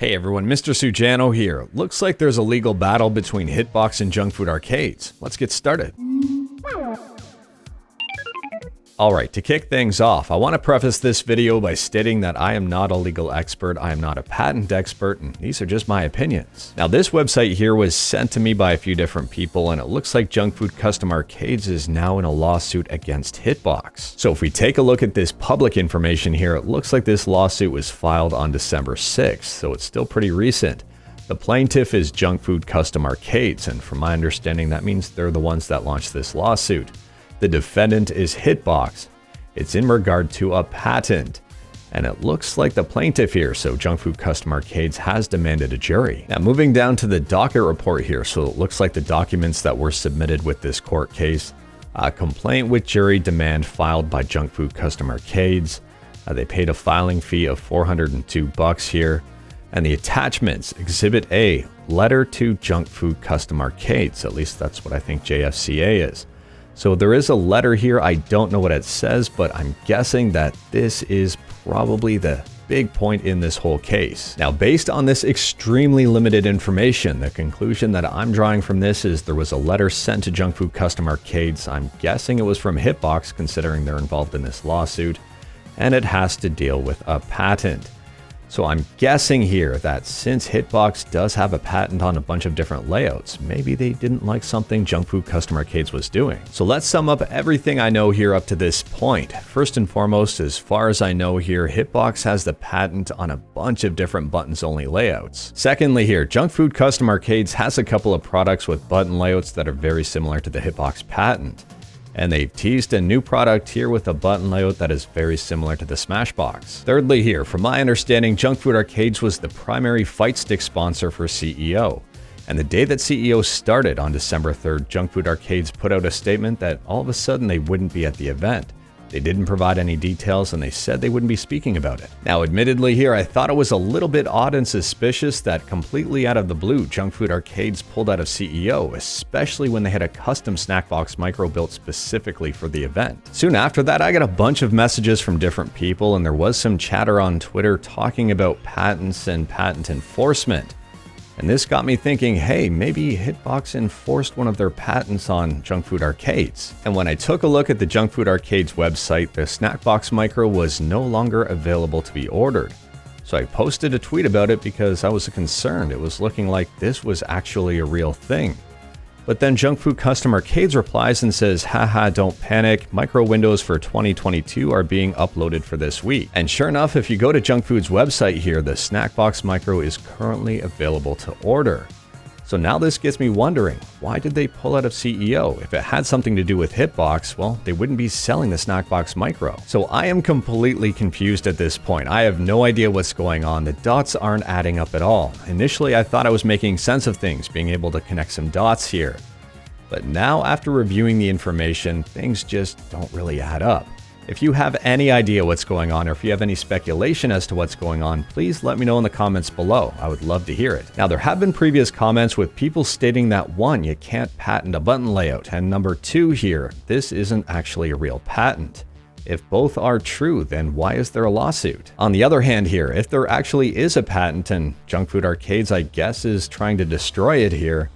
Hey everyone, Mr. Sujano here. Looks like there's a legal battle between Hitbox and JunkFood Arcades. Let's get started. Alright, to kick things off, I want to preface this video by stating that I am not a legal expert, I am not a patent expert, and these are just my opinions. Now this website here was sent to me by a few different people, and it looks like JunkFood Custom Arcades is now in a lawsuit against Hitbox. So if we take a look at this public information here, it looks like this lawsuit was filed on December 6th, so it's still pretty recent. The plaintiff is JunkFood Custom Arcades, and from my understanding that means they're the ones that launched this lawsuit. The defendant is Hitbox. It's in regard to a patent. And it looks like the plaintiff here, so JunkFood Custom Arcades has demanded a jury. Now moving down to the docket report here, so it looks like the documents that were submitted with this court case. A complaint with jury demand filed by JunkFood Custom Arcades. They paid a filing fee of $402 here. And the attachments, Exhibit A, letter to JunkFood Custom Arcades. At least that's what I think JFCA is. So there is a letter here. I don't know what it says, but I'm guessing that this is probably the big point in this whole case. Now, based on this extremely limited information, the conclusion that I'm drawing from this is there was a letter sent to JunkFood Custom Arcades. I'm guessing it was from Hitbox, considering they're involved in this lawsuit, and it has to deal with a patent. So I'm guessing here that since Hitbox does have a patent on a bunch of different layouts, maybe they didn't like something JunkFood Custom Arcades was doing. So let's sum up everything I know here up to this point. First and foremost, as far as I know here, Hitbox has the patent on a bunch of different buttons-only layouts. Secondly here, JunkFood Custom Arcades has a couple of products with button layouts that are very similar to the Hitbox patent. And they've teased a new product here with a button layout that is very similar to the Smashbox. Thirdly here, from my understanding, JunkFood Arcades was the primary fight stick sponsor for CEO. And the day that CEO started on December 3rd, JunkFood Arcades put out a statement that all of a sudden they wouldn't be at the event. They didn't provide any details and they said they wouldn't be speaking about it. Now, admittedly here, I thought it was a little bit odd and suspicious that completely out of the blue, JunkFood Arcades pulled out of CEO, especially when they had a custom snack box micro built specifically for the event. Soon after that, I got a bunch of messages from different people and there was some chatter on Twitter talking about patents and patent enforcement. And this got me thinking, hey, maybe Hitbox enforced one of their patents on JunkFood Arcades. And when I took a look at the JunkFood Arcades website, the snack box micro was no longer available to be ordered. So I posted a tweet about it because I was concerned. It was looking like this was actually a real thing. But then JunkFood Custom Arcades replies and says, haha, don't panic, micro windows for 2022 are being uploaded for this week. And sure enough, if you go to JunkFood's website here, the snack box micro is currently available to order. So now this gets me wondering, why did they pull out of CEO? If it had something to do with Hitbox, well, they wouldn't be selling the snack box micro. So I am completely confused at this point. I have no idea what's going on. The dots aren't adding up at all. Initially, I thought I was making sense of things, being able to connect some dots here. But now, after reviewing the information, things just don't really add up. If you have any idea what's going on, or if you have any speculation as to what's going on, please let me know in the comments below. I would love to hear it. Now, there have been previous comments with people stating that 1, you can't patent a button layout, and number 2 here, this isn't actually a real patent. If both are true, then why is there a lawsuit? On the other hand here, if there actually is a patent and JunkFood Arcades, I guess, is trying to destroy it here,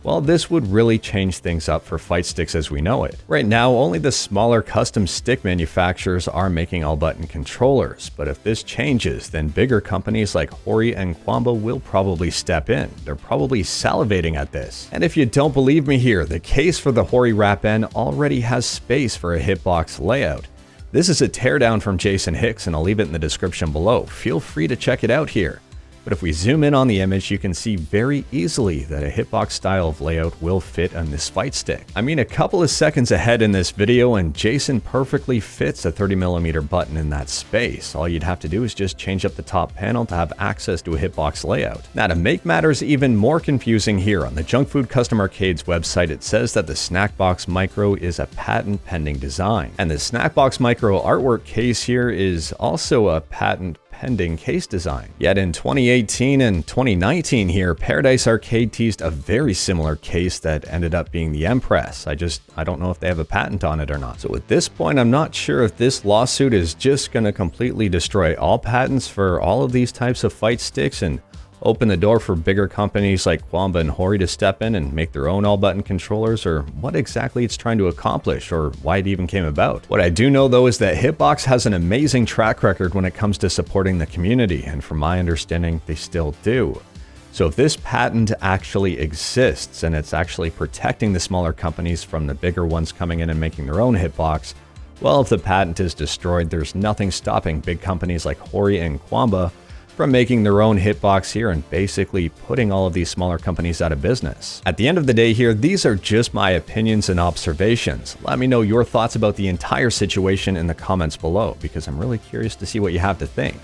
well, this would really change things up for fight sticks as we know it. Right now, only the smaller custom stick manufacturers are making all button controllers, but if this changes, then bigger companies like Hori and Kwamba will probably step in. They're probably salivating at this. And if you don't believe me here, the case for the Hori RAP N already has space for a Hitbox layout. This is a teardown from Jasen Hicks, and I'll leave it in the description below. Feel free to check it out here. But if we zoom in on the image, you can see very easily that a Hitbox style of layout will fit on this fight stick. I mean, a couple of seconds ahead in this video and Jasen perfectly fits a 30mm button in that space. All you'd have to do is just change up the top panel to have access to a Hitbox layout. Now, to make matters even more confusing here, on the JunkFood Custom Arcades website, it says that the snack box micro is a patent pending design. And the snack box micro artwork case here is also a patent pending case design. Yet in 2018 and 2019 here, Paradise Arcade teased a very similar case that ended up being the Empress. I don't know if they have a patent on it or not. So at this point, I'm not sure if this lawsuit is just going to completely destroy all patents for all of these types of fight sticks, and Open the door for bigger companies like Kwamba and Hori to step in and make their own all-button controllers, or what exactly it's trying to accomplish, or why it even came about. What I do know though is that Hitbox has an amazing track record when it comes to supporting the community, and from my understanding, they still do. So if this patent actually exists and it's actually protecting the smaller companies from the bigger ones coming in and making their own Hitbox, well, if the patent is destroyed, there's nothing stopping big companies like Hori and Kwamba from making their own Hitbox here and basically putting all of these smaller companies out of business. At the end of the day here, these are just my opinions and observations. Let me know your thoughts about the entire situation in the comments below, because I'm really curious to see what you have to think.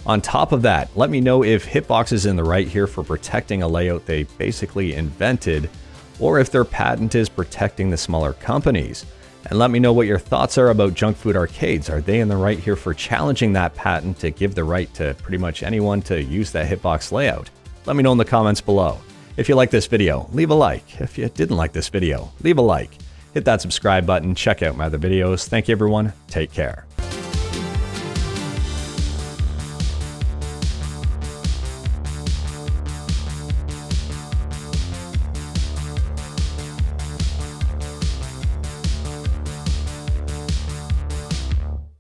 On top of that, let me know if Hitbox is in the right here for protecting a layout they basically invented, or if their patent is protecting the smaller companies. And let me know what your thoughts are about JunkFood Arcades. Are they in the right here for challenging that patent to give the right to pretty much anyone to use that Hitbox layout? Let me know in the comments below. If you like this video, leave a like. If you didn't like this video, leave a like. Hit that subscribe button, check out my other videos. Thank you everyone, take care.